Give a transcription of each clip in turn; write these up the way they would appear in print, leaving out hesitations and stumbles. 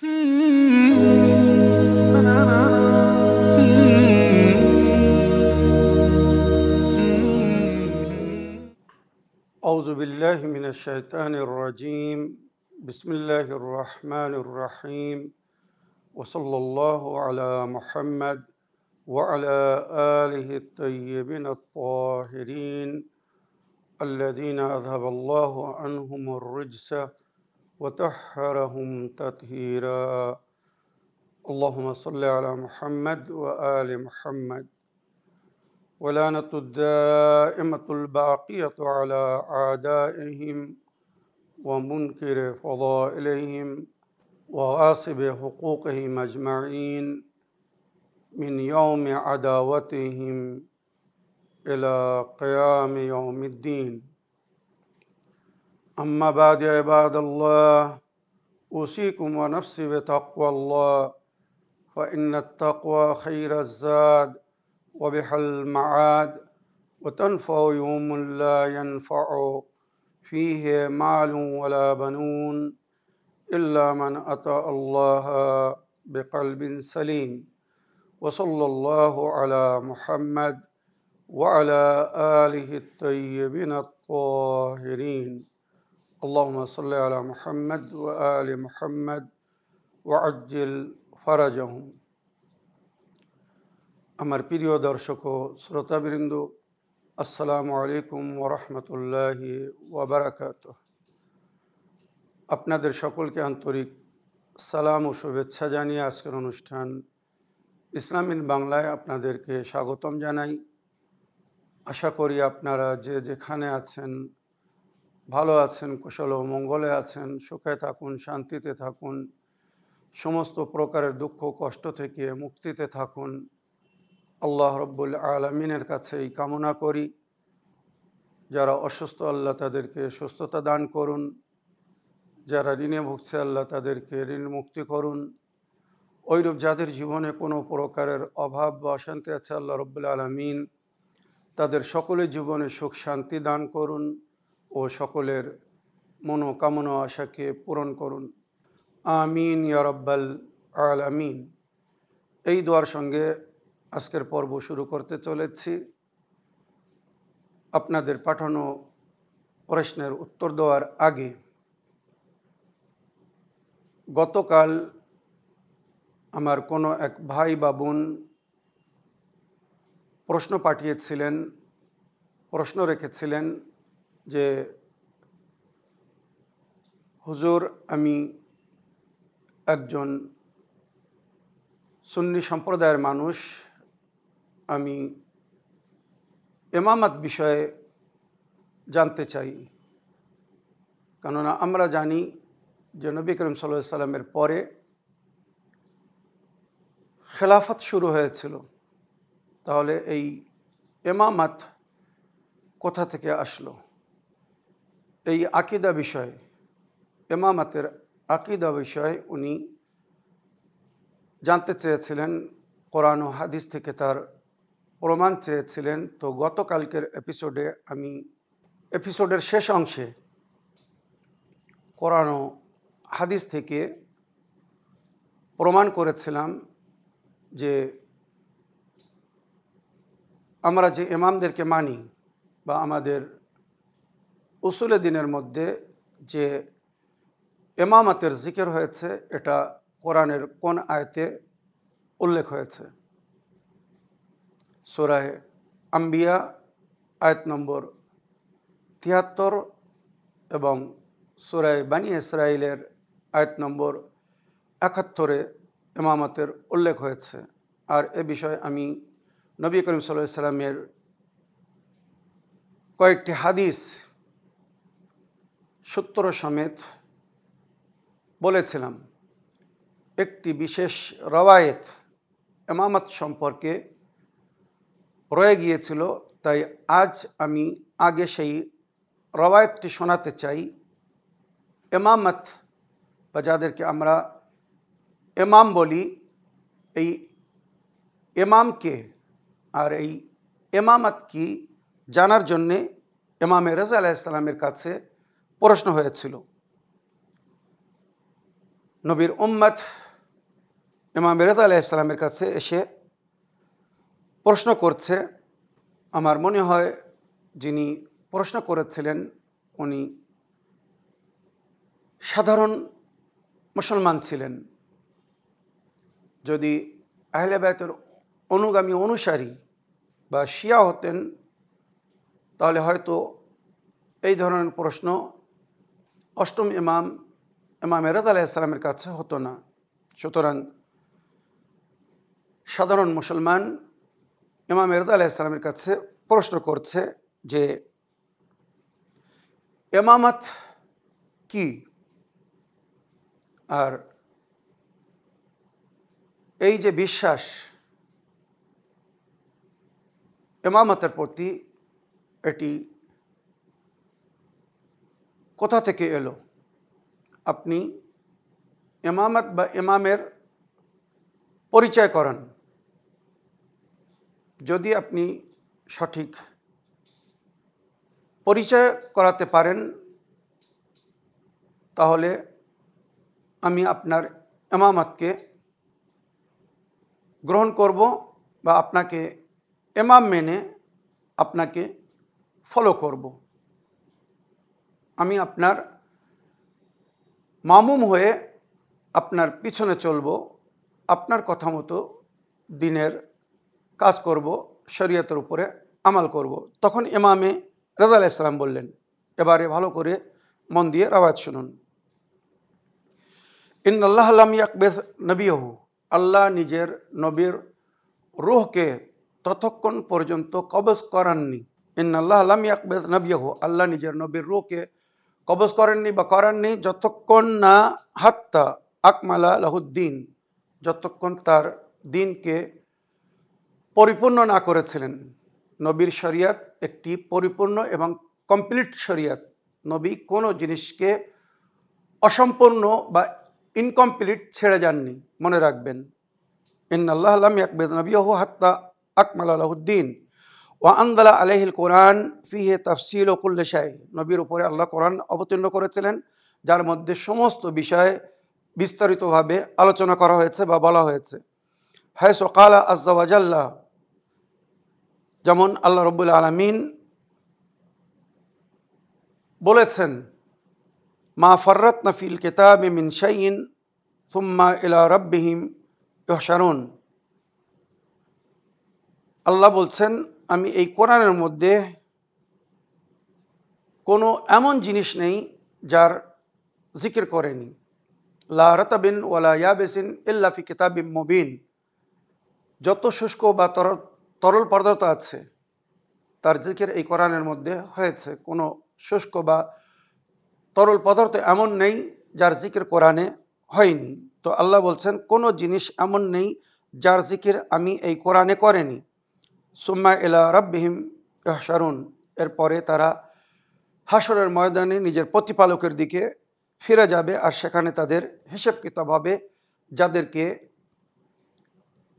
أعوذ بالله من الشيطان الرجيم بسم الله الرحمن الرحيم وصلى الله على محمد وعلى آله الطيبين الطاهرين الذين أذهب الله عنهم الرجس وطهرهم تطهيرا اللهم صل على محمد وآل محمد ولعنة الدائمة الباقية على أعدائهم ومنكر فضائلهم وغاصب حقوقهم أجمعين من يوم عداوتهم إلى قيام يوم الدين أما بعد عباد الله أوصيكم ونفسي بتقوى الله فإن التقوى خير الزاد وبها المعاد وتنفع يوم لا ينفع فيه مال ولا بنون إلا من أتى الله بقلب سليم وصلى الله على محمد وعلى آله الطيبين الطاهرين اللهم صل على محمد وآل محمد وعجل فرجهم আমার প্রিয় দর্শক ও শ্রোতাবৃন্দ আসসালামু আলাইকুম ওয়া রাহমাতুল্লাহি ওয়া বারাকাতুহু আপনাদের সকলকে আন্তরিক সালাম ও শুভেচ্ছা জানিয়ে আজকের অনুষ্ঠান ইসলাম ইন বাংলায় আপনাদেরকে স্বাগতম জানাই। আশা করি আপনারা যে যেখানে আছেন ভালো আছেন, কুশল ও মঙ্গলে আছেন, সুখে থাকুন, শান্তিতে থাকুন, সমস্ত প্রকারের দুঃখ কষ্ট থেকে মুক্তিতে থাকুন। আল্লাহ রব্বুল আলামিনের কাছে এই কামনা করি। যারা অসুস্থ আল্লাহ তাদেরকে সুস্থতা দান করুন, যারা ঋণে ভুগছে আল্লাহ তাদেরকে ঋণ মুক্তি করুন। ওইরূপ যাদের জীবনে কোনো প্রকারের অভাব বা অশান্তি আছে আল্লাহ রব্বুল আলামিন তাদের সকলের জীবনে সুখ শান্তি দান করুন ও সকলের মনোকামনা আশাকে পূরণ করুন। আমিন ইয়া রাব্বাল আলামিন। এই দোয়ার সঙ্গে আজকের পর্ব শুরু করতে চলেছি। আপনাদের পাঠানো প্রশ্নের উত্তর দেওয়ার আগে গতকাল আমার কোনো এক ভাই বা বোন প্রশ্ন রেখেছিলেন যে হুজুর, আমি একজন সুন্নি সম্প্রদায়ের মানুষ, আমি ইমামত বিষয়ে জানতে চাই। কেননা আমরা জানি যে নবী করিম সাল্লাল্লাহু আলাইহি সাল্লামের পরে খেলাফত শুরু হয়েছিল, তাহলে এই ইমামত কোথা থেকে আসলো? এই আকীদা বিষয়, ইমামতের আকীদা বিষয়ে উনি জানতে চেয়েছিলেন, কোরআন ও হাদিস থেকে তার প্রমাণ চেয়েছিলেন। তো গতকালকের এপিসোডের শেষ অংশে কোরআন ও হাদিস থেকে প্রমাণ করেছিলাম যে আমরা যে ইমামদেরকে মানি বা আমাদের উসুলে দ্বীনের মধ্যে যে ইমামতের জিকির হয়েছে এটা কোরআনের কোন আয়াতে উল্লেখ হয়েছে? সূরা আম্বিয়া আয়াত নম্বর ৭৩ এবং সূরা বানী ইসরাঈলের আয়াত নম্বর ৭১ ইমামতের উল্লেখ হয়েছে। আর এ বিষয়ে আমি নবী করিম সাল্লাল্লাহু আলাইহি সাল্লামের কয়েকটি হাদিস সূত্র সমেত বলেছিলাম। একটি বিশেষ রওয়ায়েত ইমামত সম্পর্কে রয়ে গিয়েছিল, তাই আজ আমি আগে সেই রওয়ায়েতটি শোনাতে চাই। ইমামত বা যাদেরকে আমরা ইমাম বলি, এই ইমামকে আর এই ইমামত কি জানার জন্যে ইমামে রাজা আলাইহিস সালামের কাছে প্রশ্ন হয়েছিল। নবীর উম্মত ইমাম রেজা আলাইহিস সালামের কাছে এসে প্রশ্ন করছে। আমার মনে হয় যিনি প্রশ্ন করেছিলেন উনি সাধারণ মুসলমান ছিলেন। যদি আহলে বায়তের অনুগামী অনুসারী বা শিয়া হতেন তাহলে হয়তো এই ধরনের প্রশ্ন অষ্টম ইমাম রেজা আলাইহিস সালামের কাছে হতো না। সুতরাং সাধারণ মুসলমান ইমাম রেজা আলাইহিস সালামের কাছে প্রশ্ন করছে যে ইমামত কি, আর এই যে বিশ্বাস ইমামতের প্রতি, এটি কোথা থেকে এলো? আপনি ইমামত বা ইমামের পরিচয় করান। যদি আপনি সঠিক পরিচয় করাতে পারেন তাহলে আমি আপনার ইমামতকে গ্রহণ করব বা আপনাকে ইমাম মেনে আপনাকে ফলো করব। আমি আপনার মামুম হয়ে আপনার পিছনে চলব, আপনার কথা মতো দিনের কাজ করব, শরীয়তের উপরে আমাল করব। তখন ইমামে রেজা আলাইহিস সালাম বললেন, এবারে ভালো করে মন দিয়ে রাওয়াত শুনুন। ইন্নাল্লাহ লাম ইয়াকবিজ নবিয়হু, আল্লাহ নিজের নবীর রূহকে ততক্ষণ পর্যন্ত কবজ করাননি। ইন্নাল্লাহ লাম ইয়াকবিজ নবিয়হু, আল্লাহ নিজের নবীর রূহকে কবজ করেননি বা করাননি যতক্ষণ না হাত্তা আকমালা লাহুদ্দিন, যতক্ষণ তার দিনকে পরিপূর্ণ না করেছিলেন। নবীর শরিয়ত একটি পরিপূর্ণ এবং কমপ্লিট শরিয়ত। নবী কোনো জিনিসকে অসম্পূর্ণ বা ইনকমপ্লিট ছেড়ে যাননি, মনে রাখবেন। ইন্নাল্লাহ লাম ইয়াকবিজ নবিয়হু হাত্তা আকমালা লাহুদ্দিন ওয়া আনজালা আলাইহিল কোরআন ফিহি তাফসীলু কুল্লি শাই, নবীর উপরে আল্লাহ কোরআন অবতীর্ণ করেছিলেন যার মধ্যে সমস্ত বিষয়ে বিস্তারিতভাবে আলোচনা করা হয়েছে বা বলা হয়েছে। হায়সু ক্বালা আযজা ওয়া জাল্লা, যেমন আল্লাহ রাব্বুল আলামিন বলেছেন, মা ফাররাতনা ফিল কিতাবি মিন শাইইন সুম্মা ইলা রাব্বিহিম ইহশারুন। আল্লাহ বলছেন, আমি এই কোরআনের মধ্যে কোনো এমন জিনিস নেই যার জিকির করেনি। লা রাতাবিন ওয়ালা ইয়াবিসিন ইল্লা ফি কিতাবিম মুবিন, যত শুষ্ক বা তরল পদার্থ আছে তার জিকির এই কোরআনের মধ্যে হয়েছে। কোনো শুষ্ক বা তরল পদার্থ এমন নেই যার জিকির কোরআনে হয়নি। তো আল্লাহ বলছেন, কোনো জিনিস এমন নেই যার জিকির আমি এই কোরআনে করেনি। সুম্মা ইলা রাব্বিহিম ইহশারুন, এরপরে তারা হাসরের ময়দানে নিজের প্রতিপালকের দিকে ফিরে যাবে আর সেখানে তাদের হিসেব কিতাব হবে, যাদেরকে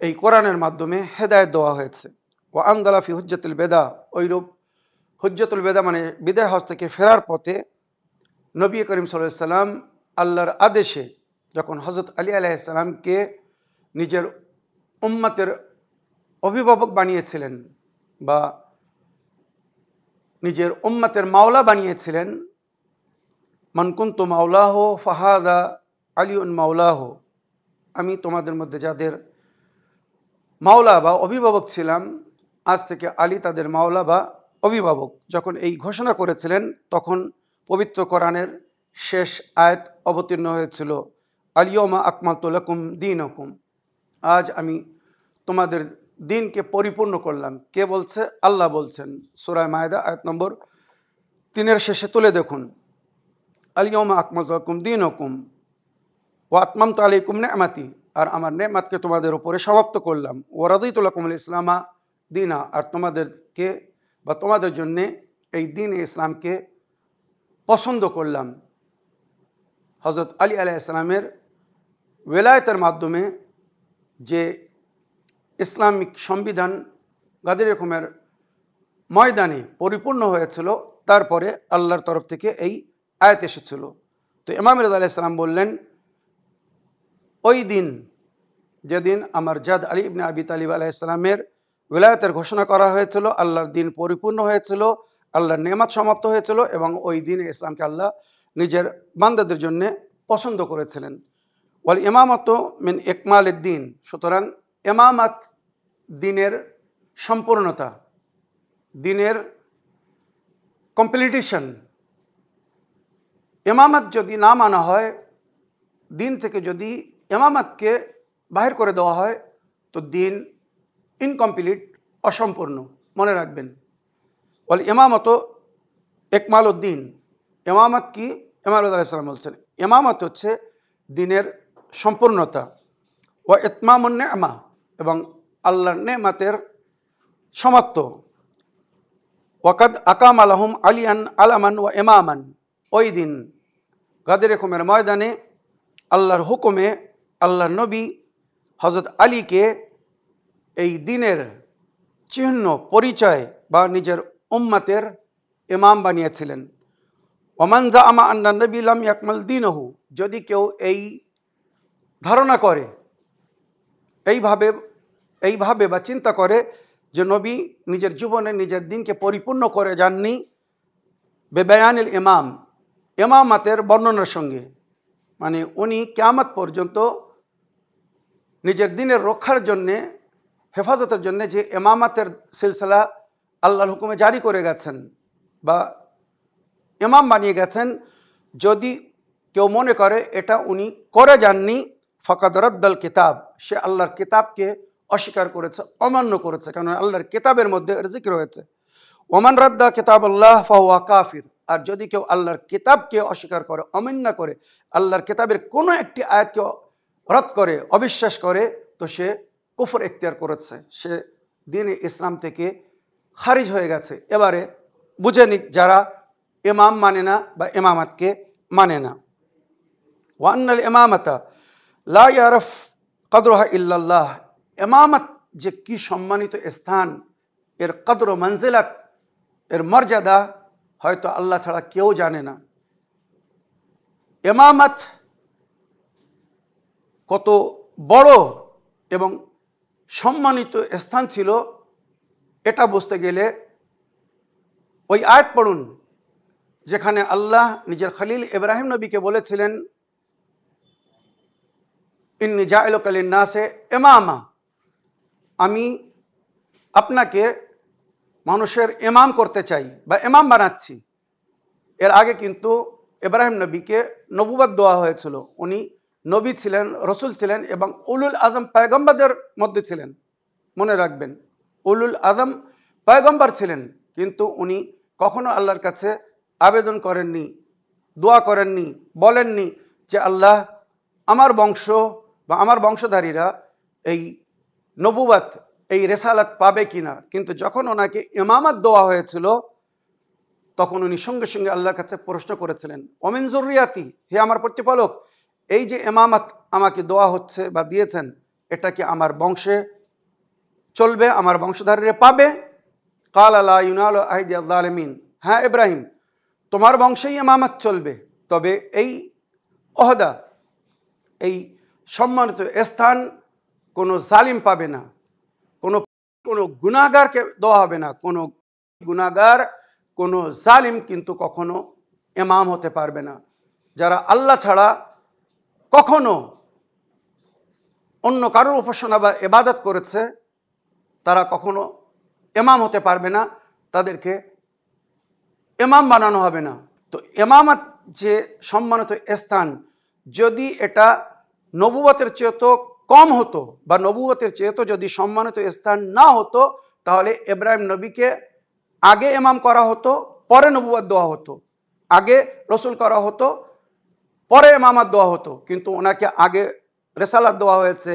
এই কোরআনের মাধ্যমে হেদায়েত দেওয়া হয়েছে। ওয়া আনজালা ফি হুজ্জাতুল বেদা, ওইরূপ হুজ্জাতুল বেদা মানে বিদায় হজ থেকে ফেরার পথে নবী করিম সাল্লাল্লাহু আলাইহি সাল্লাম আল্লাহর আদেশে যখন হযরত আলী আলাইহিস সালামকে নিজের উম্মতের অভিভাবক বানিয়েছিলেন বা নিজের উম্মতের মাওলা বানিয়েছিলেন, মান কুনতু মাওলাহ ফাহাদা আলিউন মাওলাহ, আমি তোমাদের মধ্যে যাদের মাওলা বা অভিভাবক ছিলাম, আজ থেকে আলী তাদের মাওলা বা অভিভাবক। যখন এই ঘোষণা করেছিলেন তখন পবিত্র কোরআনের শেষ আয়াত অবতীর্ণ হয়েছিল, আলিয়মা আকমালতু লাকুম দীনাকুম, আজ আমি তোমাদের দিনকে পরিপূর্ণ করলাম। কে বলছে? আল্লাহ বলছেন। সূরা মায়েদা আয়াত নম্বর 3 শেষে তুলে দেখুন, আলিয়মা আকমালতু লাকুম দীনাকুম ওয়া আতমামতু আলাইকুম নি'মাতি, আর আমার নেমাতকে তোমাদের উপরে সমাপ্ত করলাম। ওয়া রাদিতু লাকুমুল ইসলামা দীনা, আর তোমাদেরকে বা তোমাদের জন্যে এই দিন ইসলামকে পছন্দ করলাম। হযরত আলী আলাইহিস সালামের ওয়েলায়েতের মাধ্যমে যে ইসলামিক সংবিধান গাদির রকমের ময়দানে পরিপূর্ণ হয়েছিল, তারপরে আল্লাহর তরফ থেকে এই আয়াত এসেছিল। তো ইমাম রেজা আলাইহিস সালাম বললেন, ওই দিন যেদিন আমার জাদ আলী ইবনে আবি তালিব আলাইহিস সালামের ওলায়াতের ঘোষণা করা হয়েছিল, আল্লাহর দিন পরিপূর্ণ হয়েছিল, আল্লাহর নেয়ামত সমাপ্ত হয়েছিল এবং ওই দিনে ইসলামকে আল্লাহ নিজের বান্দাদের জন্য পছন্দ করেছিলেন। ওয়াল ইমামত মিন ইকমালিদ দ্বীন, সুতরাং ইমামাত দিনের সম্পূর্ণতা, দিনের কমপ্লিটেশন। ইমামাত যদি না মানা হয়, দিন থেকে যদি ইমামাতকে বাহির করে দেওয়া হয়, তো দিন ইনকমপ্লিট, অসম্পূর্ণ। মনে রাখবেন, ওয়াল ইমামত ইকমালুদ্দিন। ইমামত কি? ইমাম আলাইহিস সালাম বলছেন ইমামত হচ্ছে দিনের সম্পূর্ণতা। ওয়া ইতমামুন নি'মা, এবং আল্লাহর নেমাতের সমাপ্ত। ওয়াকাদ আকামা লাহুম আলিয়ান আলামান ওয়া ইমামান, ওই দিন গাদের খুমের ময়দানে আল্লাহর হুকুমে আল্লাহর নবী হযরত আলীকে এই দিনের চিহ্ন, পরিচয় বা নিজের উম্মতের ইমাম বানিয়েছিলেন। ওমান যাআমা আন্না নবী লাম ইয়াকমাল দীনহু, যদি কেউ এই ধারণা করে, এইভাবে বা চিন্তা করে যে নবী নিজের জীবনে নিজের দিনকে পরিপূর্ণ করে যাননি, বেবায়ানিল ইমাম, ইমামাতের বর্ণনার সঙ্গে, মানে উনি কিয়ামত পর্যন্ত নিজের দিনের রক্ষার জন্যে, হেফাজতের জন্যে যে ইমামাতের সিলসিলা আল্লাহর হুকুমে জারি করে গেছেন বা ইমাম বানিয়ে গেছেন, যদি কেউ মনে করে এটা উনি করে যাননি, ফাকাদ রাদ্দাল কিতাব, সে আল্লাহর কিতাবকে অস্বীকার করেছে, অমান্য করেছে। কারণ আল্লাহর কিতাবের মধ্যে জিকির হয়েছে ওমান রাদ্দা কিতাব আল্লাহ ফাহুয়া কাফির। আর যদি কেউ আল্লাহর কিতাবকে অস্বীকার করে, অমান্য করে, আল্লাহর কিতাবের কোনো একটি আয়াতকে রদ করে, অবিশ্বাস করে, তো সে কুফর এখতিয়ার করেছে, সে দ্বীনে ইসলাম থেকে খারিজ হয়ে গেছে। এবারে বুঝে নিক যারা ইমাম মানে না বা ইমামাতকে মানে না। ওয়ান্নাল ইমামাতা লা ইয়ারফ কদরহা ইল্লাল্লাহ, ইমামাত যে কি সম্মানিত স্থান, এর কদর ও মঞ্জিলাত, এর মর্যাদা হয়তো আল্লাহ ছাড়া কেউ জানে না। ইমামাত কত বড় এবং সম্মানিত স্থান ছিল, এটা বুঝতে গেলে ওই আয়াত পড়ুন যেখানে আল্লাহ নিজের খলিল ইব্রাহিম নবীকে বলেছিলেন, ইন্নী জাইলুকা লিন্নাসে ইমামা, আমি আপনাকে মানুষের ইমাম করতে চাই বা ইমাম বানাচ্ছি। এর আগে কিন্তু ইব্রাহিম নবীকে নবুয়ত দেওয়া হয়েছিল, উনি নবী ছিলেন, রসুল ছিলেন এবং উলুল আজম পয়গম্বরদের মধ্যে ছিলেন। মনে রাখবেন, উলুল আজম পয়গম্বর ছিলেন, কিন্তু উনি কখনো আল্লাহর কাছে আবেদন করেননি, দোয়া করেননি, বলেননি যে আল্লাহ আমার বংশ বা আমার বংশধারীরা এই নবুয়ত, এই রেসালাত পাবে কিনা। কিন্তু যখন ওনাকে ইমামত দেওয়া হয়েছিল, তখন উনি সঙ্গে সঙ্গে আল্লাহর কাছে প্রশ্ন করেছিলেন, ওমিন যুররিয়াতি, হে আমার প্রতিপালক, এই যে ইমামত আমাকে দেওয়া হচ্ছে বা দিয়েছেন, এটা কি আমার বংশে চলবে, আমার বংশধারীরা পাবে? কাল লা ইউনালু আহদিয়াল যালিমিন, হ্যাঁ ইব্রাহিম, তোমার বংশেই ইমামত চলবে, তবে এই ওহদা, এই সম্মানিত স্থান কোনো জালিম পাবে না, কোনো গুনাহগারকে দেওয়া হবে না। কোনো গুনাহগার, কোনো জালিম কিন্তু কখনো ইমাম হতে পারবে না। যারা আল্লাহ ছাড়া কখনো অন্য কারোর উপাসনা বা ইবাদত করেছে, তারা কখনো ইমাম হতে পারবে না, তাদেরকে ইমাম বানানো হবে না। তো ইমামত যে সম্মানিত স্থান, যদি এটা নবুয়তের চেয়েও কম হতো বা নবুয়তের চেয়েও যদি সম্মানিত স্থান না হতো, তাহলে ইব্রাহিম নবীকে আগে ইমাম করা হতো, পরে নবুয়ত দেওয়া হতো, আগে রসুল করা হতো, পরে ইমামত দেওয়া হতো। কিন্তু ওনাকে আগে রেসালাত দেওয়া হয়েছে,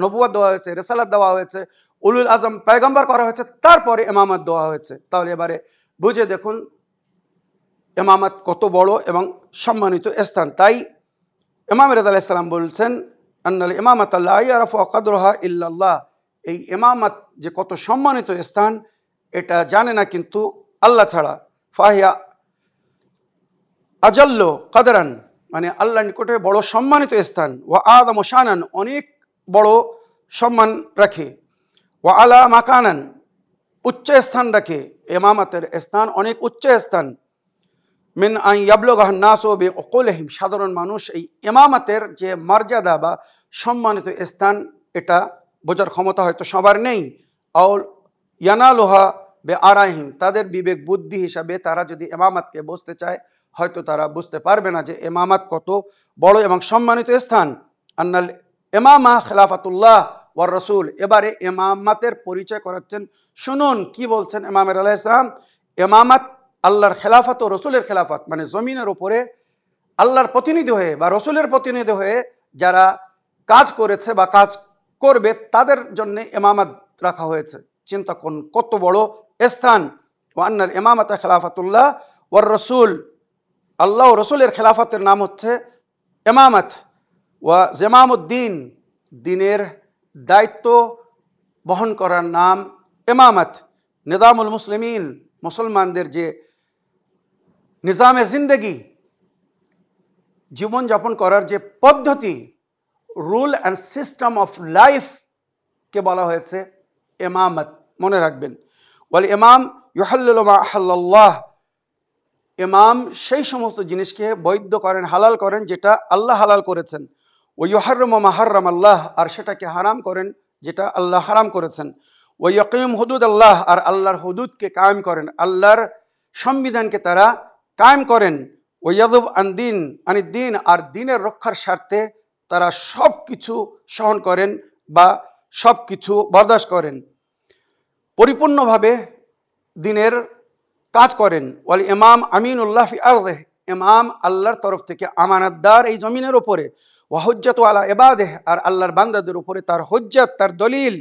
নবুয়ত দেওয়া হয়েছে, রেসালাত দেওয়া হয়েছে, উলুল আজম পয়গম্বর করা হয়েছে, তারপরে ইমামত দেওয়া হয়েছে। তাহলে এবারে বুঝে দেখুন ইমামত কত বড় এবং সম্মানিত স্থান। তাই ইমাম রেজা আলাইহিস সালাম বলছেন, আন্নাল ইমামাত লা ইয়ারফু কদরহা ইল্লাল্লাহ, এই ইমামত যে কত সম্মানিত স্থান, এটা জানে না কিন্তু আল্লাহ ছাড়া। ফাহিয়া আজাল্লু কদরান, মানে আল্লাহর নিকটে বড় সম্মানিত স্থান, ওয়া আযম শানান অনেক বড় সম্মান রাখে, ওয়া আলা মাকানান উচ্চ স্থান রাখে, ইমামতের স্থান অনেক উচ্চ স্থান, মিন আন ইয়াবলুগাহু নাসু বিউকুলিহিম সাধারণ মানুষ এই ইমামতের যে মর্যাদা বা সম্মানিত স্থান এটা বোঝার ক্ষমতা হয়তো সবার নেই। আও ইয়ানালুহা বিআরাইহিম তাদের বিবেক বুদ্ধি হিসাবে তারা যদি ইমামতকে বুঝতে চায় হয়তো তারা বুঝতে পারবে না যে ইমামত কত বড় এবং সম্মানিত স্থান। আন্নাল ইমামা খিলাফাতুল্লাহ ওয়ার রাসূল, এবারে ইমামতের পরিচয় করাচ্ছেন, শুনুন কি বলছেন ইমাম আলাইহিস সালাম। ইমামত আল্লাহর খেলাফত ও রসুলের খেলাফত, মানে জমিনের উপরে আল্লাহর প্রতিনিধি হয়ে বা রসুলের প্রতিনিধি হয়ে যারা কাজ করেছে বা কাজ করবে তাদের জন্য ইমামত রাখা হয়েছে। চিন্তা করুন কত বড় স্থান। ওয়ান্নাল ইমামত খেলাফতুল্লাহ ওয়ার রসুল, আল্লাহ ও রসুলের খেলাফতের নাম হচ্ছে ইমামত। ওয়া জিমামুদ্দিন, দিনের দায়িত্ব বহন করার নাম ইমামত। নিজামুল মুসলিমিন, মুসলমানদের যে নিজামে জিন্দগি, জীবনযাপন করার যে পদ্ধতি, রুল অ্যান্ড সিস্টেম অফ লাইফকে বলা হয়েছে ইমামত। মনে রাখবেন, ওয়াল ইমাম ইউহাল্লিলু মা আহাল্লাল্লাহ, ইমাম সেই সমস্ত জিনিসকে বৈধ করেন, হালাল করেন যেটা আল্লাহ হালাল করেছেন। ও ইউহাররিমু মা হারামাল্লাহ, আর সেটাকে হারাম করেন যেটা আল্লাহ হারাম করেছেন। ও ইয়াকিম হুদুদ আল্লাহ, আর আল্লাহর হুদুদকে কায়েম করেন, আল্লাহর সংবিধানকে তারা কায়েম করেন। ও ইয়াদুব আনদিন আনিদ্দিন, আর দিনের রক্ষার স্বার্থে তারা সব কিছু সহন করেন বা সব কিছু বরদাস্ত করেন, পরিপূর্ণভাবে দিনের কাজ করেন। ওয়াল ইমাম আমিনুল্লাহ ফি আরদিহ, ইমাম আল্লাহর তরফ থেকে আমানতদার এই জমিনের উপরে। ওয়া হুজ্জাতু আলা ইবাদিহ, আর আল্লাহর বান্দাদের উপরে তার হুজ্জত, তার দলিল।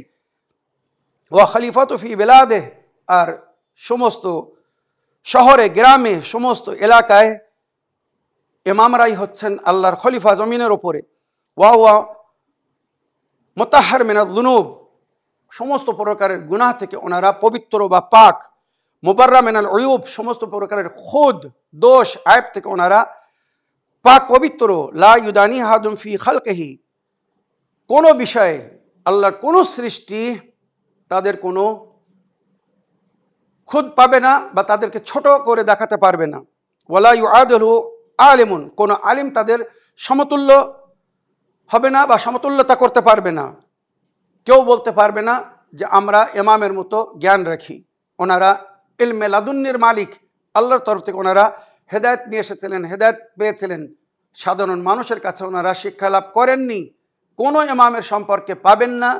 ওয়া খলিফাতু ফি বিলাদিহ, আর সমস্ত শহরে গ্রামে সমস্ত এলাকায় ইমামরাই হচ্ছেন আল্লাহর খলিফা জমিনের উপরে। ওয়া ওয়া মুতাহহার মিনাজ যুনুব, সমস্ত প্রকারের গুনাহ থেকে ওনারা পবিত্র বা পাক। মুবাররা মিনাল উয়ুব, সমস্ত প্রকারের খুদ দোষ আয়াব থেকে ওনারা পাক পবিত্র। লা ইউদানি হাদুম ফি খালকিহি, কোনো বিষয়ে আল্লাহর কোনো সৃষ্টি তাদের কোনো খুদ পাবে না বা তাদেরকে ছোট করে দেখাতে পারবে না। ওয়ালা ইউআদিলু আলিমুন, কোনো আলিম তাদের সমতুল্য হবে না বা সমতুল্যতা করতে পারবে না। কেউ বলতে পারবে না যে আমরা ইমামের মতো জ্ঞান রাখি। ওনারা ইলমে লাদুন্নির মালিক, আল্লাহর তরফ থেকে ওনারা হেদায়েত নিয়ে এসেছিলেন, হেদায়েত পেয়েছিলেন। সাধারণ মানুষের কাছে ওনারা শিক্ষা লাভ করেননি। কোনো ইমামের সম্পর্কে পাবেন না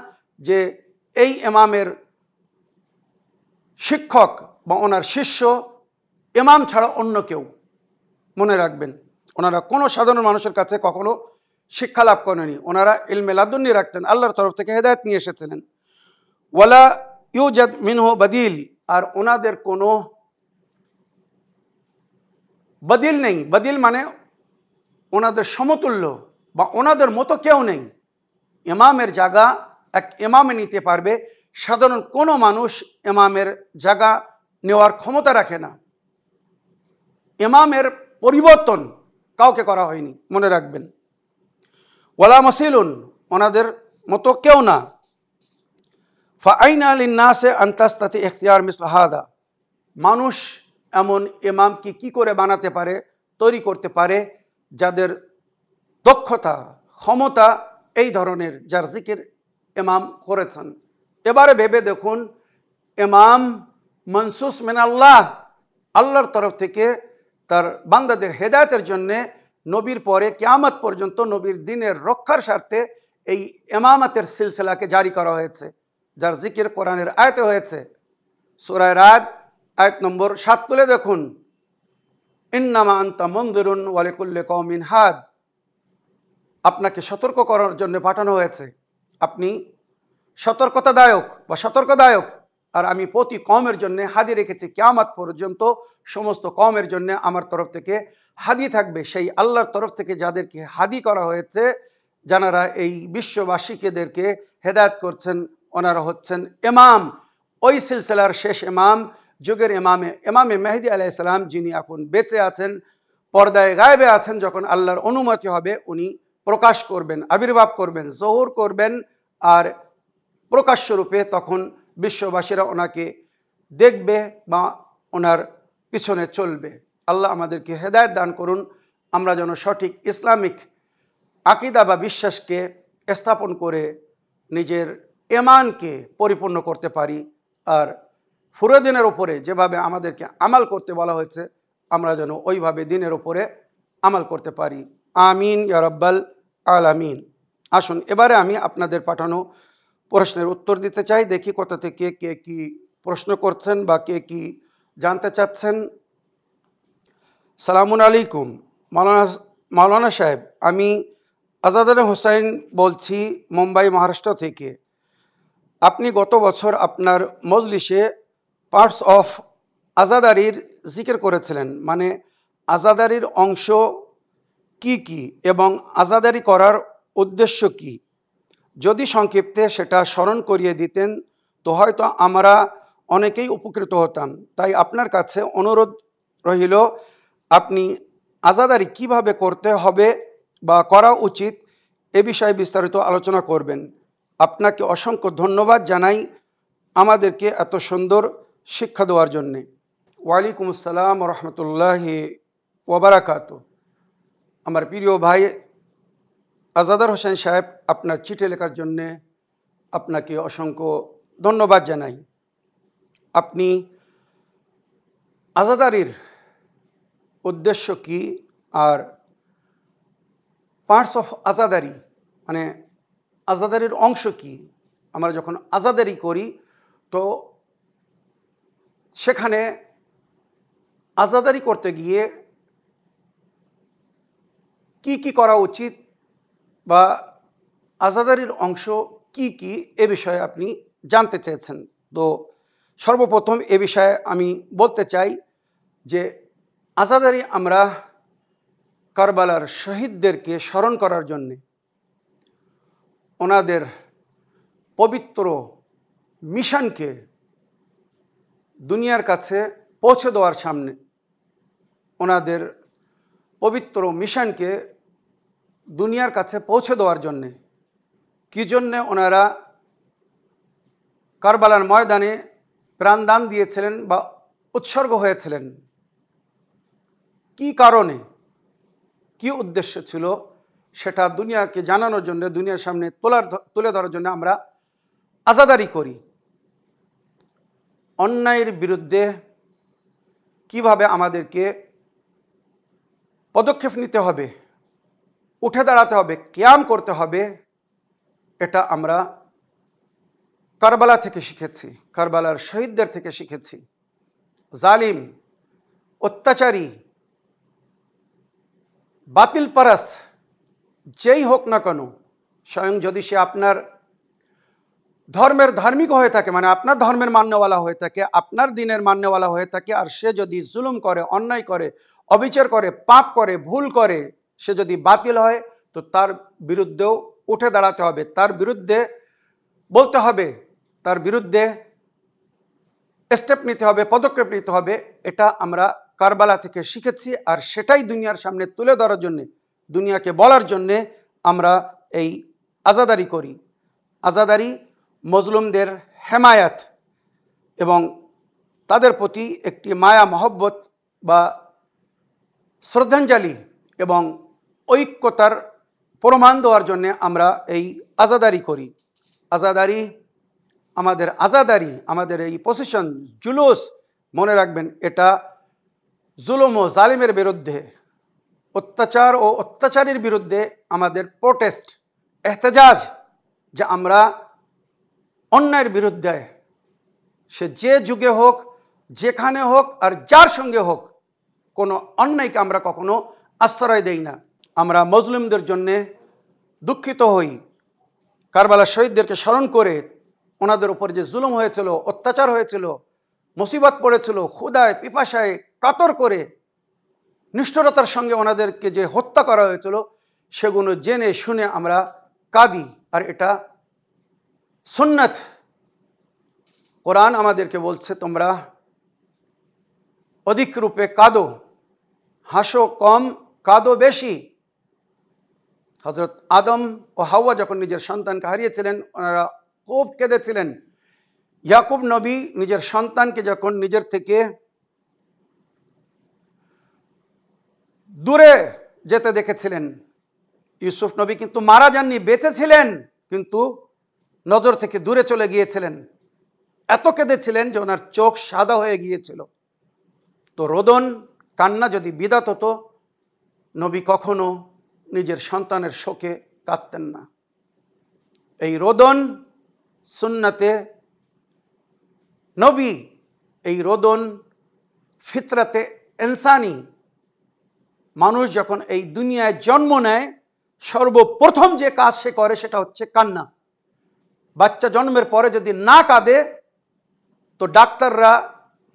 যে এই ইমামের শিক্ষক বা ওনার শিষ্য ইমাম ছাড়া অন্য কেউ। মনে রাখবেন, ওনারা কোনো সাধারণ মানুষের কাছে কখনো শিক্ষা লাভ করেনি। ওনারা ইলমে লাদুন্নি রাখতেন, আল্লাহর তরফ থেকে হেদায়েত নিয়ে এসেছিলেন। ওয়ালা ইউজাদ মিনহু বাদিল, আর ওনাদের কোনো বদিল নেই। বদিল মানে ওনাদের সমতুল্য বা ওনাদের মতো কেউ নেই। ইমামের জায়গা এক ইমামে নিতে পারবে, সাধারণ কোনো মানুষ ইমামের জায়গা নেওয়ার ক্ষমতা রাখে না। ইমামের পরিবর্তন কাউকে করা হয়নি, মনে রাখবেন। ওয়ালা মাসিলুন, ওনাদের মতো কেউ না। ফাআইনা লিন্নাসে আন তাস্তাতি ইখতিয়ার মিসল হাদা, মানুষ এমন ইমামকে কি করে বানাতে পারে, তৈরি করতে পারে যাদের দক্ষতা ক্ষমতা এই ধরনের, যার জিকির ইমাম করেছেন। এবারে ভেবে দেখুন, ইমাম মনসুস মিনাল্লাহ, আল্লাহর তরফ থেকে তার বান্দাদের হেদায়েতের জন্যে নবীর পরে কিয়ামত পর্যন্ত নবীর দিনের রক্ষার স্বার্থে এই ইমামতের সিলসিলাকে জারি করা হয়েছে, যার জিকির কোরআনের আয়াতে হয়েছে। সূরা রাদ আয়াত নম্বর 7 তুলে দেখুন, ইন্নামা আনতা মুনযিরুন ওয়া লিকুল্লি কওমিন হাদ, আপনাকে সতর্ক করার জন্য পাঠানো হয়েছে, আপনি সতর্কতাদায়ক বা সতর্কদায়ক। আর আমি প্রতি কওমের জন্য হাদি রেখেছি, কিয়ামত পর্যন্ত সমস্ত কওমের জন্য আমার তরফ থেকে হাদি থাকবে। সেই আল্লাহর তরফ থেকে যাদেরকে হাদি করা হয়েছে, যারা এই বিশ্ববাসীকেদেরকে হেদায়েত করছেন, ওনারা হচ্ছেন ইমাম। ওই সিলসিলার শেষ ইমাম, যুগের ইমামে মেহেদী আলাইহিস সালাম, যিনি এখন বেঁচে আছেন, পর্দায় গায়েবে আছেন, যখন আল্লাহর অনুমতি হবে উনি প্রকাশ করবেন, আবির্ভাব করবেন, জহুর করবেন, আর প্রকাশ্যরূপে তখন বিশ্ববাসীরা ওনাকে দেখবে বা ওনার পিছনে চলবে। আল্লাহ আমাদেরকে হেদায়েত দান করুন, আমরা যেন সঠিক ইসলামিক আকীদা বা বিশ্বাসকে স্থাপন করে নিজের ঈমানকে পরিপূর্ণ করতে পারি, আর ফুরদিনের ওপরে যেভাবে আমাদেরকে আমাল করতে বলা হয়েছে আমরা যেন ওইভাবে দিনের ওপরে আমাল করতে পারি। আমিন ইয়া রাব্বাল আলামিন। আসুন এবারে আমি আপনাদের পাঠানো প্রশ্নের উত্তর দিতে চাই। দেখি কোথা থেকে কে কি প্রশ্ন করছেন বা কে কি জানতে চাচ্ছেন। সালামুন আলাইকুম মাওলানা সাহেব, আমি আজাদার হোসাইন বলছি মুম্বাই মহারাষ্ট্র থেকে। আপনি গত বছর আপনার মজলিসে পার্টস অফ আজাদারির জিকির করেছিলেন, মানে আজাদারির অংশ কি কি এবং আজাদারি করার উদ্দেশ্য কি? যদি সংক্ষিপ্তে সেটা স্মরণ করিয়ে দিতেন তো হয়তো আমরা অনেকেই উপকৃত হতাম। তাই আপনার কাছে অনুরোধ রইল, আপনি আজাদারি কিভাবে করতে হবে বা করা উচিত এ বিষয়ে বিস্তারিত আলোচনা করবেন। আপনাকে অসংখ্য ধন্যবাদ জানাই আমাদেরকে এত সুন্দর শিক্ষা দেওয়ার জন্যে। ওয়ালাইকুম আসসালাম রহমতুল্লাহি ওবারাকাতু। আমার প্রিয় ভাই আজাদার হোসেন সাহেব, আপনার চিঠি লেখার জন্যে আপনাকে অসংখ্য ধন্যবাদ জানাই। আপনি আজাদারির উদ্দেশ্য কি আর পার্টস অফ আজাদারি মানে আজাদারির অংশ কি, আমরা যখন আজাদারি করি তো সেখানে আজাদারি করতে গিয়ে কি কি করা উচিত বা আজাদারির অংশ কি কি এ বিষয়ে আপনি জানতে চেয়েছেন। তো সর্বপ্রথম এ বিষয়ে আমি বলতে চাই যে আজাদারি আমরা কারবালার শহীদদেরকে স্মরণ করার জন্যে, ওনাদের পবিত্র মিশনকে দুনিয়ার কাছে পৌঁছে দেওয়ার সামনে, ওনাদের পবিত্র মিশনকে দুনিয়ার কাছে পৌঁছে দেওয়ার জন্যে, কী জন্যে ওনারা কারবালার ময়দানে প্রাণদান দিয়েছিলেন বা উৎসর্গ হয়েছিলেন, কি কারণে, কি উদ্দেশ্য ছিল, সেটা দুনিয়াকে জানানোর জন্য, দুনিয়ার সামনে তুলে ধরার জন্য আমরা আজাদারি করি। অন্যায়ের বিরুদ্ধে কিভাবে আমাদেরকে পদক্ষেপ নিতে হবে, উঠে দাঁড়াতে হবে, কিয়াম করতে হবে, এটা আমরা কারবালা থেকে শিখেছি, কারবালার শহীদদের থেকে শিখেছি। জালিম, অত্যাচারী, বাতিল পারাস্ত যেই হোক না কেন, স্বয়ং যদি সে আপনার ধর্মের ধার্মিক হয়ে থাকে, মানে আপনার ধর্মের মান্যওয়ালা হয়ে থাকে, আপনার দিনের মান্যওয়ালা হয়ে থাকে, আর সে যদি জুলুম করে, অন্যায় করে, অবিচার করে, পাপ করে, ভুল করে, সে যদি বাতিল হয় তো তার বিরুদ্ধেও উঠে দাঁড়াতে হবে, তার বিরুদ্ধে বলতে হবে, তার বিরুদ্ধে স্টেপ নিতে হবে, পদক্ষেপ নিতে হবে। এটা আমরা কারবালা থেকে শিখেছি, আর সেটাই দুনিয়ার সামনে তুলে ধরার জন্যে, দুনিয়াকে বলার জন্যে আমরা এই আজাদারি করি। আজাদারি মজলুমদের হেমায়াত এবং তাদের প্রতি একটি মায়া মহব্বত বা শ্রদ্ধাঞ্জলি এবং ঐক্যতার প্রমাণ দেওয়ার জন্যে আমরা এই আজাদারি করি। আজাদারি আমাদের এই পজিশন, জুলুস, মনে রাখবেন এটা জুলুম ও জালিমের বিরুদ্ধে, অত্যাচার ও অত্যাচারীর বিরুদ্ধে আমাদের প্রোটেস্ট, এহতেজাজ, যে আমরা অন্যায়ের বিরুদ্ধে, সে যে যুগে হোক, যেখানে হোক, আর যার সঙ্গে হোক, কোনো অন্যায়কে আমরা কখনো আশ্রয় দেই না। আমরা মজলুমদের জন্যে দুঃখিত হই, কারবালার শহীদদেরকে স্মরণ করে ওনাদের উপর যে জুলুম হয়েছিল, অত্যাচার হয়েছিল, মুসিবত পড়েছিল, ক্ষুধায় পিপাসায় কাতর করে নিষ্ঠুরতার সঙ্গে ওনাদেরকে যে হত্যা করা হয়েছিল, সেগুলো জেনে শুনে আমরা কাঁদি। আর এটা সুন্নাত, কোরআন আমাদেরকে বলছে তোমরা অধিক রূপে কাঁদো, হাসো কম, কাঁদো বেশি। হযরত আদম ও হাওয়া যখন নিজের সন্তানকে হারিয়েছিলেন, ওনারা খুব কেঁদেছিলেন। ইয়াকুব নবী নিজের সন্তানকে যখন নিজের থেকে দূরে যেতে দেখেছিলেন, ইউসুফ নবী কিন্তু মারা যাননি, বেঁচে ছিলেন, কিন্তু নজর থেকে দূরে চলে গিয়েছিলেন। এত কেঁদেছিলেন যে ওনার চোখ সাদা হয়ে গিয়েছিল। তো রোদন কান্না যদি বিদাত হতো, নবী কখনো নিজের সন্তানের শোকে কাঁদতেন না। এই রোদন সুন্নাতে নবী, এই রোদন ফিতরাতে ইনসানি। মানুষ যখন এই দুনিয়ায় জন্ম নেয়, সর্বপ্রথম যে কাজ সে করে সেটা হচ্ছে কান্না। বাচ্চা জন্মের পরে যদি না কাঁদে, তো ডাক্তাররা,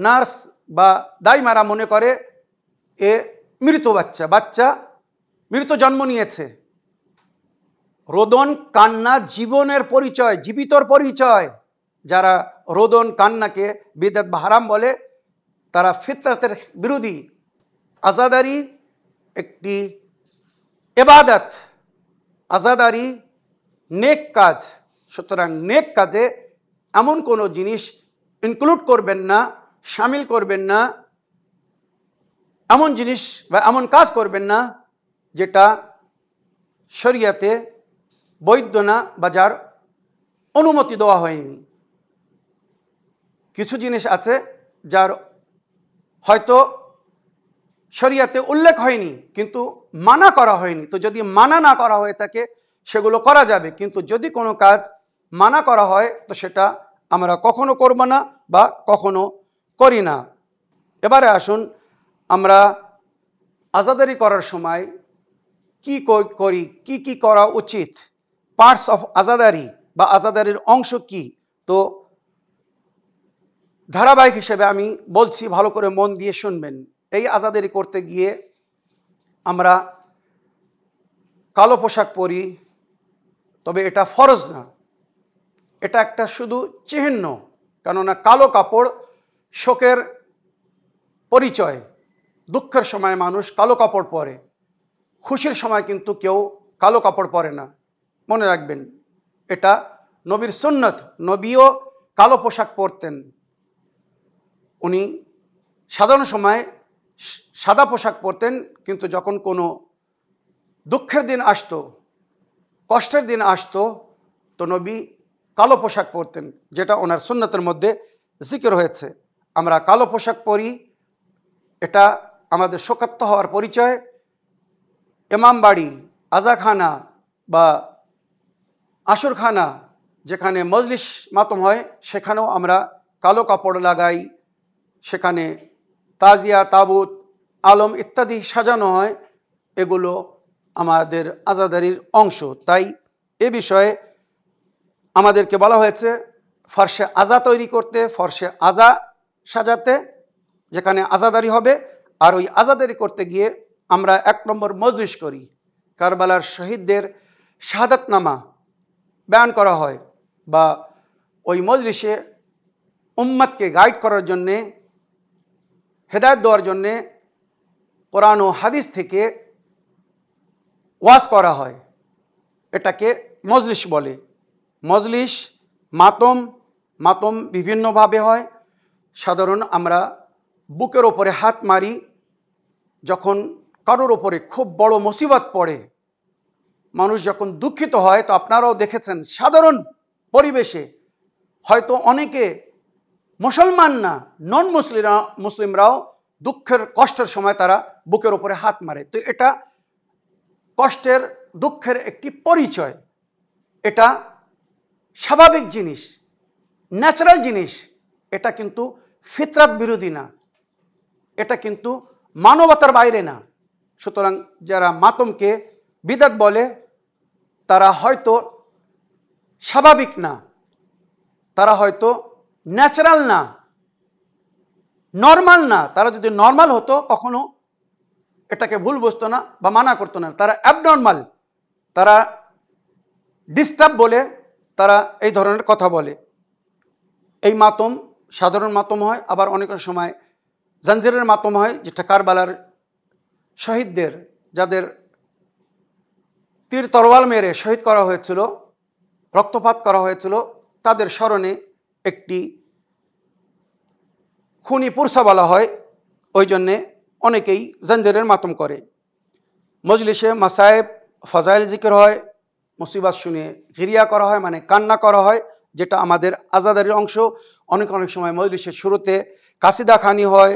নার্স বা দাইমারা মনে করে এ মৃত বাচ্চা, বাচ্চা মৃত জন্ম নিয়েছে। রোদন কান্না জীবনের পরিচয়, জীবিতর পরিচয়। যারা রোদন কান্নাকে বিদআত বা হারাম বলে, তারা ফিতরাতের বিরোধী। আজাদারি একটি ইবাদত, আজাদারি নেক কাজ। সুতরাং নেক কাজে এমন কোনো জিনিস ইনক্লুড করবেন না, শামিল করবেন না, এমন জিনিস বা এমন কাজ করবেন না যেটা শরিয়াতে বৈধ না বা যার অনুমতি দেওয়া হয়নি। কিছু জিনিস আছে যার হয়তো শরিয়াতে উল্লেখ হয়নি, কিন্তু মানা করা হয়নি। তো যদি মানা না করা হয়ে থাকে, সেগুলো করা যাবে। কিন্তু যদি কোনো কাজ মানা করা হয়, তো সেটা আমরা কখনো করব না বা কখনো করি না। এবারে আসুন, আমরা আজাদারি করার সময় কি করি, কি করা উচিত, পার্টস অফ আজাদারি বা আজাদারির অংশ কি। তো ধারাবাহিক হিসেবে আমি বলছি, ভালো করে মন দিয়ে শুনবেন। এই আজাদারি করতে গিয়ে আমরা কালো পোশাক পরি, তবে এটা ফরজ না, এটা একটা শুধু চিহ্ন। কেননা কালো কাপড় শোকের পরিচয়। দুঃখের সময় মানুষ কালো কাপড় পরে, খুশির সময় কিন্তু কেউ কালো কাপড় পরে না। মনে রাখবেন, এটা নবীর সুন্নত। নবীও কালো পোশাক পরতেন। উনি সাধারণ সময় সাদা পোশাক পরতেন, কিন্তু যখন কোনো দুঃখের দিন আসতো, কষ্টের দিন আসতো, তো নবী কালো পোশাক পরতেন, যেটা ওনার সুন্নতের মধ্যে জিকির হয়েছে। আমরা কালো পোশাক পরি, এটা আমাদের শোকাত্ম হওয়ার পরিচয়। ইমামবাড়ি, আজাখানা বা আসরখানা, যেখানে মজলিস মাতম হয়, সেখানেও আমরা কালো কাপড় লাগাই। সেখানে তাজিয়া, তাবুত, আলম ইত্যাদি সাজানো হয়। এগুলো আমাদের আজাদারির অংশ। তাই এ বিষয়ে আমাদেরকে বলা হয়েছে ফরশে আজা তৈরি করতে, ফরশে আজা সাজাতে, যেখানে আজাদারি হবে। আর ওই আজাদারি করতে গিয়ে আমরা 1 নম্বর মজলিস করি। কারবালার শহীদদের শাহাদাতনামা বয়ান করা হয়, বা ওই মজলিসে উম্মতকে গাইড করার জন্যে, হেদায়েত দেওয়ার জন্যে কোরআন ও হাদিস থেকে ওয়াজ করা হয়। এটাকে মজলিস বলে। মজলিস, মাতম বিভিন্নভাবে হয়। সাধারণ আমরা বুকের ওপরে হাত মারি যখন কারোর ওপরে খুব বড় মুসিবত পড়ে, মানুষ যখন দুঃখিত হয়। তো আপনারাও দেখেছেন, সাধারণ পরিবেশে হয়তো অনেকে মুসলমান না, নন মুসলিমরাও দুঃখের কষ্টের সময় তারা বুকের ওপরে হাত মারে। তো এটা কষ্টের, দুঃখের একটি পরিচয়। এটা স্বাভাবিক জিনিস, ন্যাচারাল জিনিস। এটা কিন্তু ফিতরাত বিরোধী না, এটা কিন্তু মানবতার বাইরে না। সুতরাং যারা মাতমকে বিদআত বলে, তারা হয়তো স্বাভাবিক না, তারা হয়তো ন্যাচারাল না, নর্মাল না। তারা যদি নর্মাল হতো, কখনো এটাকে ভুল বুঝতো না বা মানা করতো না। তারা অ্যাবনর্মাল, তারা ডিস্টার্ব বলে তারা এই ধরনের কথা বলে। এই মাতম সাধারণ মাতম হয়, আবার অনেক সময় জাঞ্জিরের মাতম হয়, যেটা কারবালার শহীদদের, যাদের তীর তরোয়াল মেরে শহীদ করা হয়েছিল, রক্তপাত করা হয়েছিল, তাদের স্মরণে একটি খুনি পুরসা বলা হয়। ওই জন্যে অনেকেই জঞ্জেরের মাতম করে। মজলিসে মাসায়েব ফজাইল জিকির হয়, মুসিবাত শুনে গিরিয়া করা হয়, মানে কান্না করা হয়, যেটা আমাদের আজাদারির অংশ। অনেক সময় মজলিসের শুরুতে কাসিদা খানি হয়,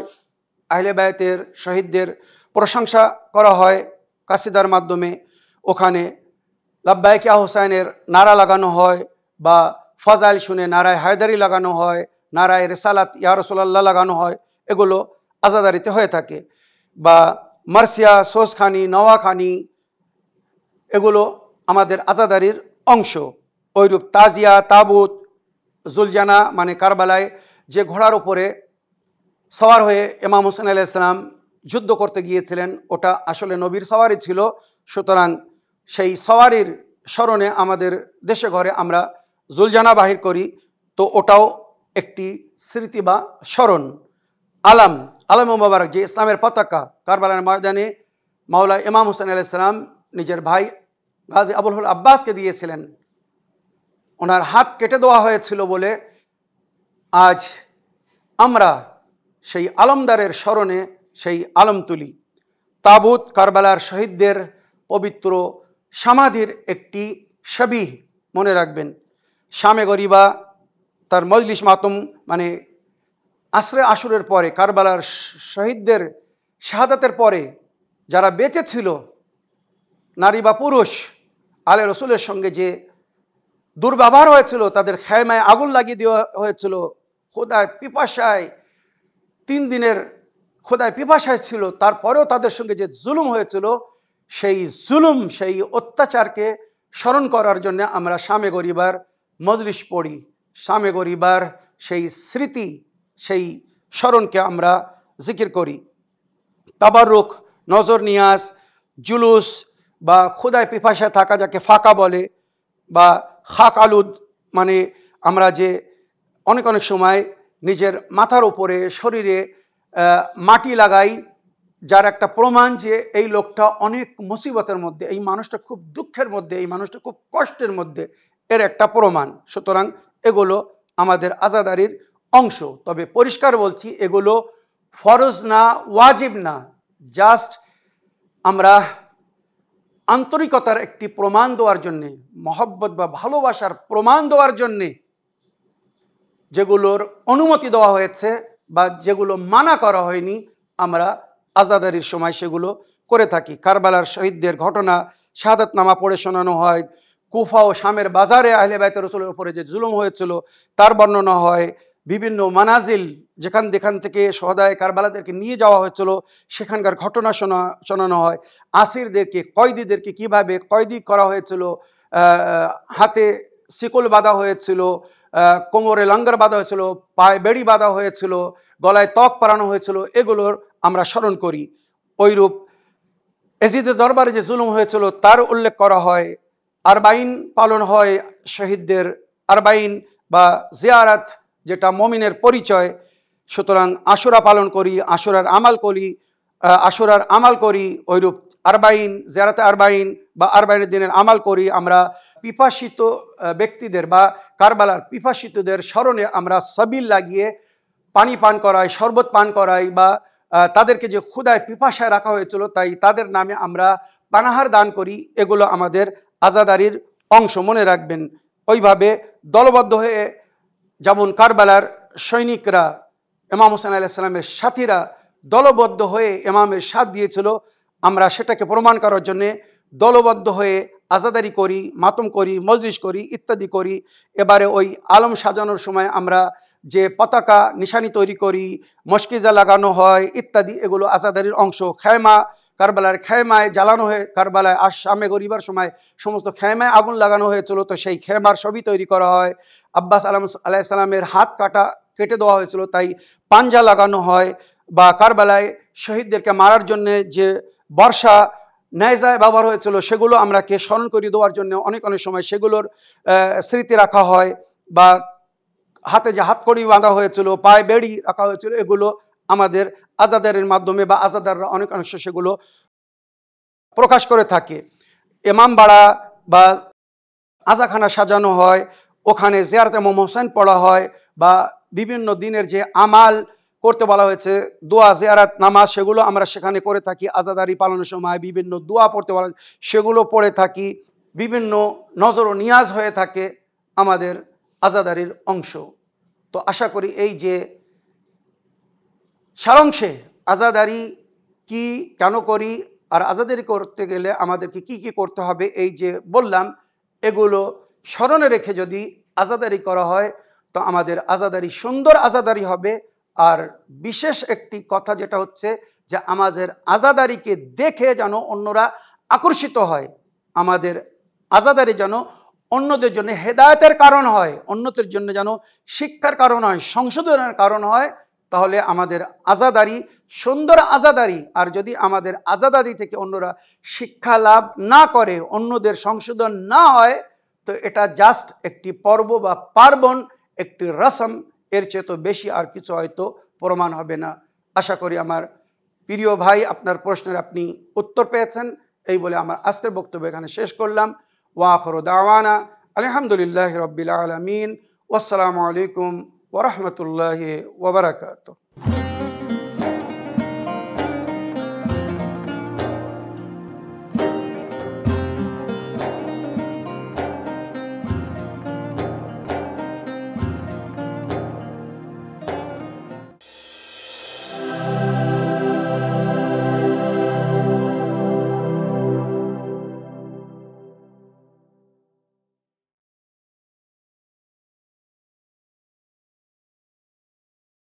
আহলে বায়তের শহীদদের প্রশংসা করা হয় কাসিদার মাধ্যমে। ওখানে লাব্বাইক ইয়া হুসাইনের নারা লাগানো হয়, বা ফজাইল শুনে নারায় হায়দারি লাগানো হয়, নারায় রেসালাত ইয়া রাসূলুল্লাহ লাগানো হয়। এগুলো আজাদারিতে হয়ে থাকে। বা মার্সিয়া, সোজখানি, নওয়াখানি, এগুলো আমাদের আজাদারির অংশ। ওইরূপ তাজিয়া, তাবুত, জুলজানা, মানে কারবালায় যে ঘোড়ার উপরে সওয়ার হয়ে ইমাম হোসেন আলাইহিস সালাম যুদ্ধ করতে গিয়েছিলেন, ওটা আসলে নবীর সওয়ারি ছিল। সুতরাং সেই সওয়ারির স্মরণে আমাদের দেশে ঘরে আমরা জুলজানা বাহির করি, তো ওটাও একটি স্মৃতি বা স্মরণ। আলাম, আলম মোবারক, যে ইসলামের পতাকা কারবালার ময়দানে মাওলা ইমাম হোসেন আলাইহিস সালাম নিজের ভাই গাজী আবুল হল আব্বাসকে দিয়েছিলেন। ওনার হাত কেটে দেওয়া হয়েছিল বলে আজ আমরা সেই আলমদারের স্মরণে সেই আলম তুলি। তাবুত কারবালার শহীদদের পবিত্র সমাধির একটি ছবি, মনে রাখবেন। শামে গরিবা তার মজলিস মাতম, মানে আসরে আশুরের পরে, কারবালার শহীদদের শাহাদাতের পরে যারা বেঁচে ছিল, নারী বা পুরুষ, আলে রসুলের সঙ্গে যে দুর্ব্যবহার হয়েছিল, তাদের খেয়মায় আগুন লাগিয়ে দেওয়া হয়েছিল, খোদায় পিপাসায় 3 দিনের খোদায় পিপাসায় ছিল, তারপরেও তাদের সঙ্গে যে জুলুম হয়েছিল, সেই জুলুম, সেই অত্যাচারকে স্মরণ করার জন্য আমরা শামে গরিবার মজলিস পড়ি। শামে গরিবার সেই স্মৃতি, সেই স্মরণকে আমরা জিকির করি। তাবারুক, নজর নিয়াজ, জুলুস বা খোদায় পিপাসায় থাকা, যাকে ফাঁকা বলে, বা খাক আলুদ, মানে আমরা যে অনেক সময় নিজের মাথার উপরে, শরীরে মাটি লাগাই, যার একটা প্রমাণ যে এই লোকটা অনেক মুসিবতের মধ্যে, এই মানুষটা খুব দুঃখের মধ্যে, এই মানুষটা খুব কষ্টের মধ্যে, এর একটা প্রমাণ। সুতরাং এগুলো আমাদের আজাদারির অংশ। তবে পরিষ্কার বলছি, এগুলো ফরজ না, ওয়াজিব না, জাস্ট আমরা আন্তরিকতার একটি প্রমাণ দেওয়ার জন্যে, মহব্বত বা ভালোবাসার প্রমাণ দেওয়ার জন্যে যেগুলোর অনুমতি দেওয়া হয়েছে বা যেগুলো মানা করা হয়নি, আমরা আজাদারির সময় সেগুলো করে থাকি। কারবালার শহীদদের ঘটনা শাহাদাতনামা পড়ে শোনানো হয়। কুফা ও শামের বাজারে আহলে বাইত রাসূলের উপরে যে জুলুম হয়েছিল তার বর্ণনা হয়। বিভিন্ন মানাজিল, যেখান থেকে শহদায়ে কারবালাদেরকে নিয়ে যাওয়া হয়েছিল, সেখানকার ঘটনা শোনানো হয়। আসিরদেরকে, কয়েদিদেরকে কিভাবে কয়েদি করা হয়েছিল, হাতে শিকল বাঁধা হয়েছিল, কোমরে লাঙ্গার বাঁধা হয়েছিল, পায়ে বেড়ি বাঁধা হয়েছিল, গলায় তক পরানো হয়েছিল, এগুলোর আমরা স্মরণ করি। ওইরূপ এজিদের দরবারে যে জুলুম হয়েছিল তার উল্লেখ করা হয়। আরবাইন পালন হয় শহীদদের, আরবাইন বা জিয়ারাত, যেটা মমিনের পরিচয়। সুতরাং আশুরা পালন করি, আশুরার আমাল করি। ওইরূপ আরবাইন, জিয়ারাতে আরবাইন বা আরবাইনের দিনের আমাল করি। আমরা পিপাসিত ব্যক্তিদের বা কারবালার পিপাসিতদের স্মরণে আমরা সাবিল লাগিয়ে পানি পান করাই, শরবত পান করাই, বা তাদেরকে যে ক্ষুধায় পিপাসায় রাখা হয়েছিল তাই তাদের নামে আমরা পানাহার দান করি। এগুলো আমাদের আজাদারির অংশ, মনে রাখবেন। ওইভাবে দলবদ্ধ হয়ে, যেমন কারবালার সৈনিকরা, ইমাম হোসেন আলাইহিস সালামের সাথীরা দলবদ্ধ হয়ে ইমামের সাথ দিয়েছিল, আমরা সেটাকে প্রমাণ করার জন্যে দলবদ্ধ হয়ে আজাদারি করি, মাতম করি, মজলিস করি, ইত্যাদি করি। এবারে ওই আলম সাজানোর সময় আমরা যে পতাকা নিশানি তৈরি করি, মশকিজা লাগানো হয় ইত্যাদি, এগুলো আজাদারির অংশ। খেয়মা, কারবালার খেয়মায় জ্বালানো হয়ে, কারবালায় শামে গরিবার সময় সমস্ত খেয়মায় আগুন লাগানো হয়েছিল, তো সেই খেয়মার ছবি তৈরি করা হয়। আব্বাস আলাইহিস সালামের হাত কেটে দেওয়া হয়েছিল, তাই পাঞ্জা লাগানো হয়। বা কারবালায় শহীদদেরকে মারার জন্যে যে বর্ষা, নেজায় ব্যবহার হয়েছিল, সেগুলো আমরাকে স্মরণ করিয়ে দেওয়ার জন্য অনেক সময় সেগুলোর স্মৃতি রাখা হয়। বা হাতে যে হাতকড়ি বাঁধা হয়েছিল, পায়ে বেড়ি রাখা হয়েছিল, এগুলো আমাদের আজাদারের মাধ্যমে বা আজাদাররা অনেক সেগুলো প্রকাশ করে থাকে। ইমামবাড়া বা আজাখানা সাজানো হয়, ওখানে জিয়ারতে ইমাম হোসেন পড়া হয়, বা বিভিন্ন দিনের যে আমাল করতে বলা হয়েছে, দোয়া জিয়ারাত নামাজ, সেগুলো আমরা সেখানে করে থাকি। আজাদারি পালনের সময় বিভিন্ন দোয়া পড়তে বলা, সেগুলো পড়ে থাকি। বিভিন্ন নজর ও নিয়াজ হয়ে থাকে আমাদের আজাদারির অংশ। তো আশা করি এই যে সারাংশে আজাদারি কি, কেন করি, আর আজাদারি করতে গেলে আমাদেরকে কি কি করতে হবে, এই যে বললাম, এগুলো স্মরণে রেখে যদি আজাদারি করা হয় তো আমাদের আজাদারি সুন্দর আজাদারি হবে। আর বিশেষ একটি কথা যেটা হচ্ছে যে আমাদের আজাদারিকে দেখে যেন অন্যরা আকর্ষিত হয়, আমাদের আজাদারি যেন অন্যদের জন্য হেদায়েতের কারণ হয়, অন্যদের জন্য যেন শিক্ষার কারণ হয়, সংশোধনের কারণ হয়। তাহলে আমাদের আজাদারি সুন্দর আজাদারি। আর যদি আমাদের আজাদারি থেকে অন্যরা শিক্ষা লাভ না করে, অন্যদের সংশোধন না হয়, তো এটা জাস্ট একটি পর্ব বা পার্বণ, একটি রসম, এর চেয়ে তো বেশি আর কিছু হয়তো প্রমাণ হবে না। আশা করি আমার প্রিয় ভাই আপনার প্রশ্নের আপনি উত্তর পেয়েছেন। এই বলে আমার আজকের বক্তব্য এখানে শেষ করলাম। ওয়া আখিরু দাওয়ানা আলহামদুলিল্লাহি রাব্বিল আলামিন। ওয়াসসালামু আলাইকুম ওয়া রাহমাতুল্লাহি ওয়া বারাকাতুহু।